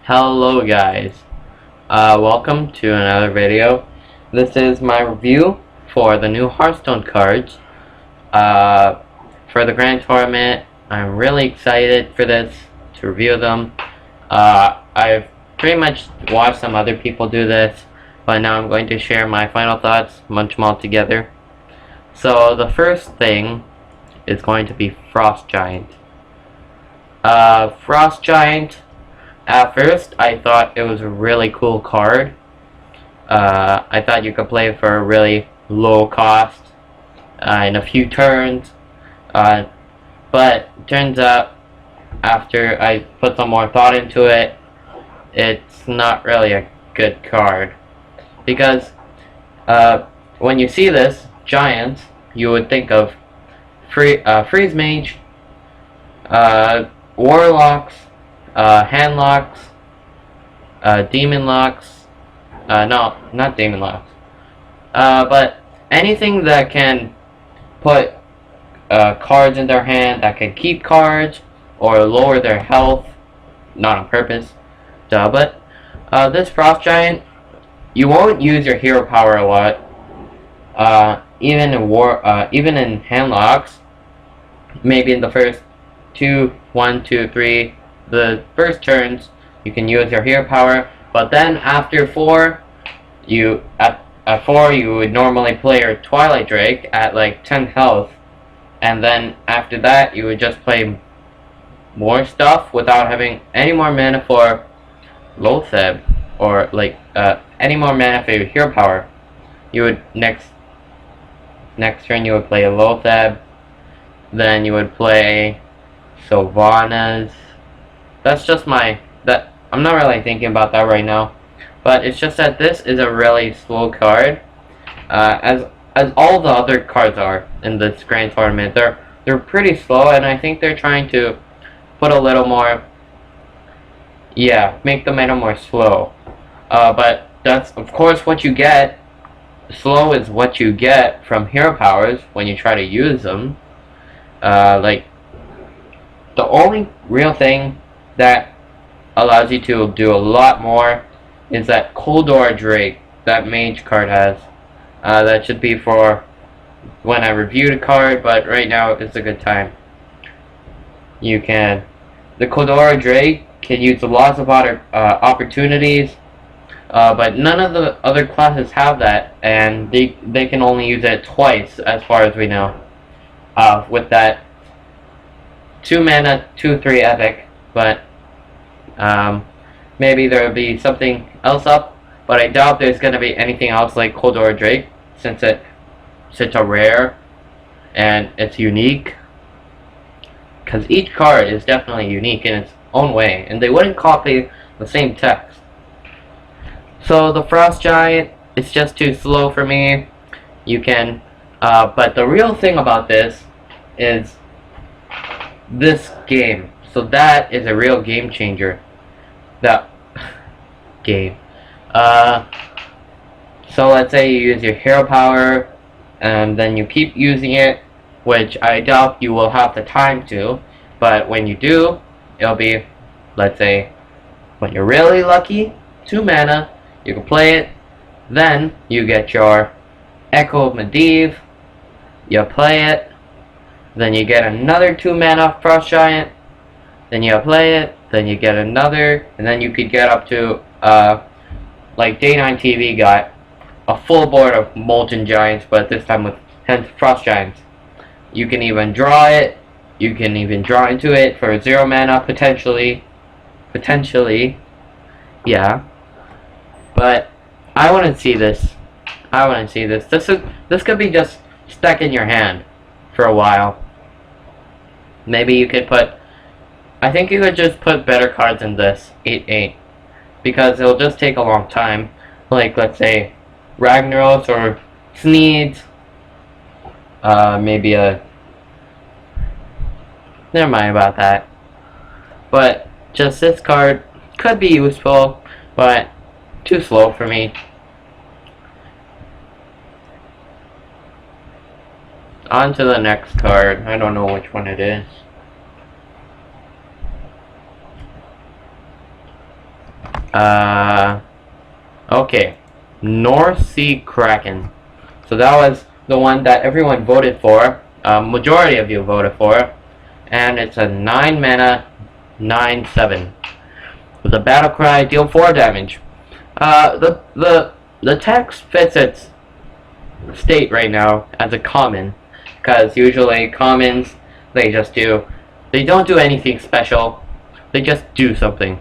Hello guys, welcome to another video. This is my review for the new Hearthstone cards for the Grand Tournament. I'm really excited for this, to review them. I've pretty much watched some other people do this, but now I'm going to share my final thoughts, munch them all together. So the first thing is going to be Frost Giant. Frost Giant, at first, I thought it was a really cool card. I thought you could play it for a really low cost in a few turns. But turns out, after I put some more thought into it, it's not really a good card. Because when you see this, Giant, you would think of Freeze Mage, Warlocks, hand locks, demon locks, no, not demon locks, but anything that can put cards in their hand, that can keep cards, or lower their health, not on purpose, but this Frost Giant, you won't use your hero power a lot, even in hand locks, maybe in the first 1, 2, 3, the first turns you can use your hero power, but then after 4, at 4 you would normally play your Twilight Drake at like 10 health, and then after that you would just play more stuff without having any more mana for Lotheb, or like any more mana for your hero power. You would next turn you would play Lotheb, then you would play Sylvanas. That's just I'm not really thinking about that right now, but it's just that this is a really slow card, as all the other cards are in this Grand Tournament. They're pretty slow, and I think they're trying to put a little more, make the meta more slow. But that's of course what you get. Slow is what you get from hero powers when you try to use them. Like, the only real thing that allows you to do a lot more is that Coldor Drake that Mage card has. That should be for when I review the card, but right now it's a good time. The Coldor Drake can use lots of other opportunities, but none of the other classes have that, and they can only use it twice as far as we know. With that 2 mana 2/3 epic, but maybe there'll be something else up, but I doubt there's gonna be anything else like Coldor Drake, since it's a rare and it's unique, because each card is definitely unique in its own way, and they wouldn't copy the same text. So the Frost Giant, it's just too slow for me. But the real thing about this is this game. So that is a real game changer. That game. So let's say you use your hero power, and then you keep using it, which I doubt you will have the time to, but when you do, it'll be, let's say, when you're really lucky, 2 mana, you can play it, then you get your Echo of Medivh, you play it, then you get another 2 mana Frost Giant, then you play it, then you get another, and then you could get up to, like Day 9 TV got a full board of Molten Giants, but this time with 10 Frost Giants. You can even draw it, you can even draw into it for 0 mana, potentially, yeah. But I wouldn't see this. This could be just stuck in your hand for a while. Maybe you could I think you could just put better cards in this 8/8, because it'll just take a long time. Like, let's say Ragnaros or Sneeds. Maybe never mind about that. But just this card could be useful, but too slow for me. On to the next card. I don't know which one it is. Okay. North Sea Kraken. So that was the one that everyone voted for. Majority of you voted for. And it's a 9 mana, 9/7. With a battle cry, deal 4 damage. The text fits its state right now as a common. Because usually commons, they don't do anything special. They just do something.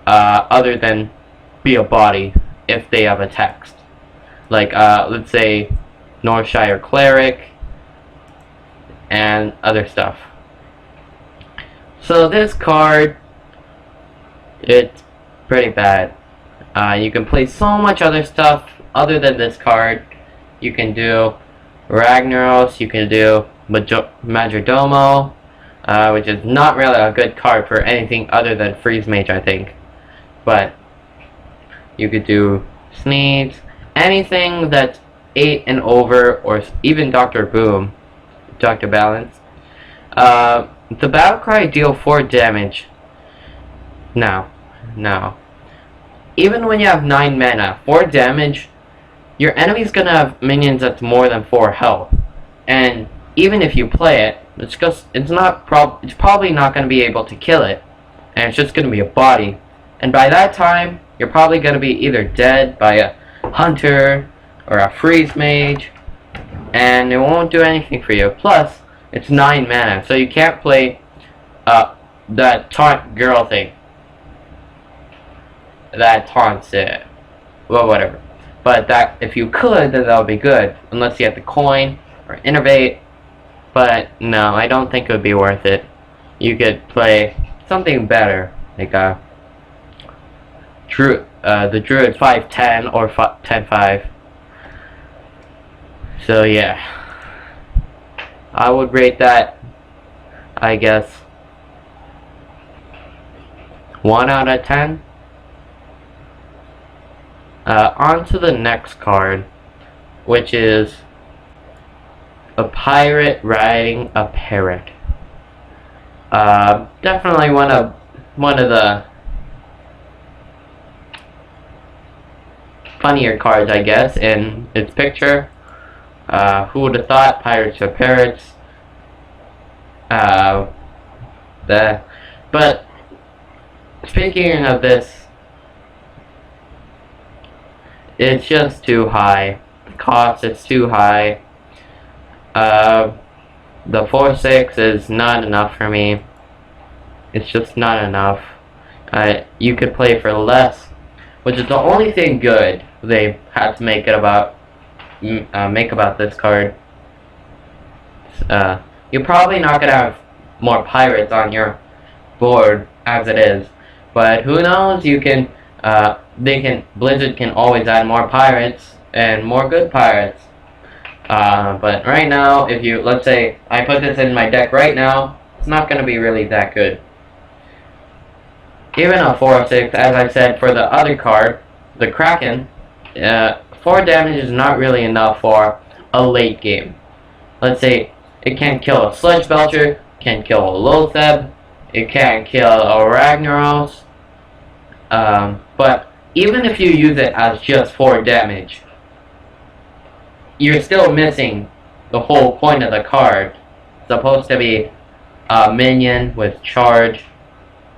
Other than be a body if they have a text. Like, let's say, Northshire Cleric, and other stuff. So this card, it's pretty bad. You can play so much other stuff other than this card. You can do Ragnaros, you can do Majordomo, which is not really a good card for anything other than Freeze Mage, I think. But you could do Sneeze, anything that's 8 and over, or even Dr. Boom, Dr. Balance. The battle cry deal 4 damage. Now, even when you have 9 mana, 4 damage, your enemy's gonna have minions that's more than 4 health. And even if you play it, it's probably not gonna be able to kill it, and it's just gonna be a body. And by that time, you're probably gonna be either dead by a hunter or a freeze mage, and it won't do anything for you. Plus, it's 9 mana, so you can't play that taunt girl thing. That taunts it. Well, whatever. But that, if you could, then that would be good. Unless you have the coin or innervate. But no, I don't think it would be worth it. You could play something better, like the Druid 5/10 or 10/5. So yeah, I would rate that, I guess, 1 out of 10. On to the next card, which is a pirate riding a parrot. Definitely one of the funnier cards, I guess, in its picture. Who would have thought pirates are parrots? But speaking of this, it's just too high. The cost is too high. The 4/6 is not enough for me. It's just not enough. You could play for less, which is the only thing good they had to make about this card. You're probably not gonna have more pirates on your board as it is, but who knows? You can. Blizzard can always add more pirates and more good pirates. But right now, let's say I put this in my deck right now, it's not going to be really that good. Even a 4/6, as I said for the other card, the Kraken, 4 damage is not really enough for a late game. Let's say it can't kill a Sludge Belcher, can't kill a Lotheb, it can't kill a Ragnaros. But even if you use it as just 4 damage, you're still missing the whole point of the card. It's supposed to be a minion with charge.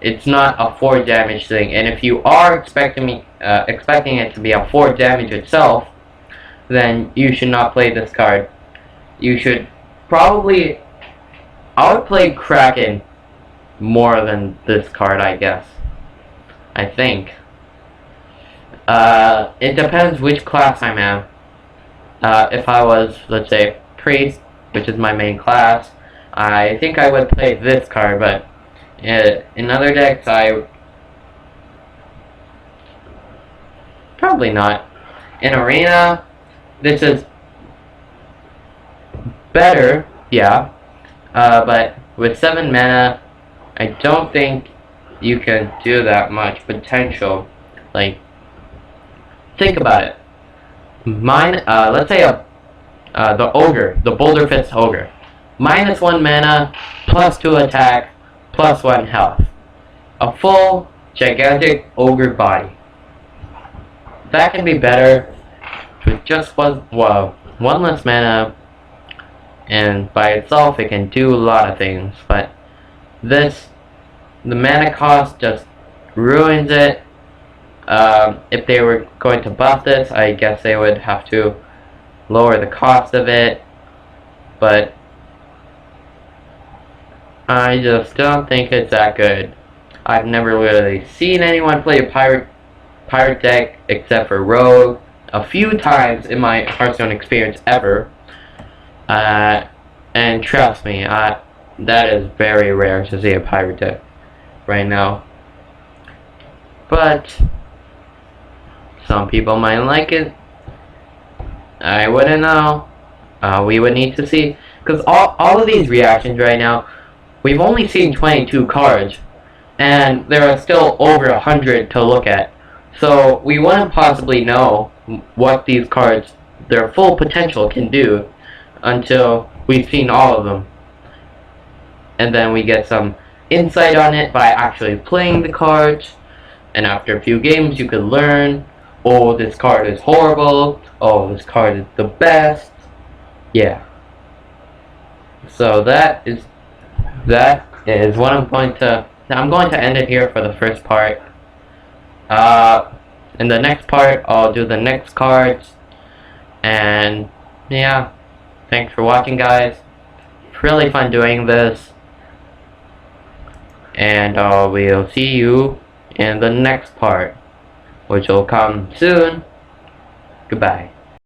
It's not a 4 damage thing, and if you are expecting it to be a 4 damage itself, then you should not play this card. You should probably... I would play Kraken more than this card, I guess. I think. It depends which class I'm in. If I was, let's say, Priest, which is my main class, I think I would play this card, but in other decks, probably not. In Arena, this is better, yeah, but with 7 mana, I don't think you can do that much potential. Like, think about it. Let's say the Ogre, the Boulder Fist Ogre. -1 mana, +2 attack, +1 health. A full gigantic ogre body. That can be better with just one less mana, and by itself it can do a lot of things, but this, the mana cost just ruins it. If they were going to buff this, I guess they would have to lower the cost of it, but I just don't think it's that good. I've never really seen anyone play a pirate deck except for Rogue a few times in my Hearthstone experience ever. And trust me, that is very rare to see a pirate deck right now. But some people might like it. I wouldn't know. We would need to see, because all of these reactions right now, we've only seen 22 cards, and there are still over 100 to look at. So we wouldn't possibly know what these cards, their full potential, can do until we've seen all of them. And then we get some insight on it by actually playing the cards, and after a few games you could learn, oh, this card is horrible, oh, this card is the best. Yeah. So that is what I'm going to end it here for the first part. In the next part I'll do the next cards, and yeah, thanks for watching, guys. It's really fun doing this, and we'll see you in the next part, which will come soon. Goodbye.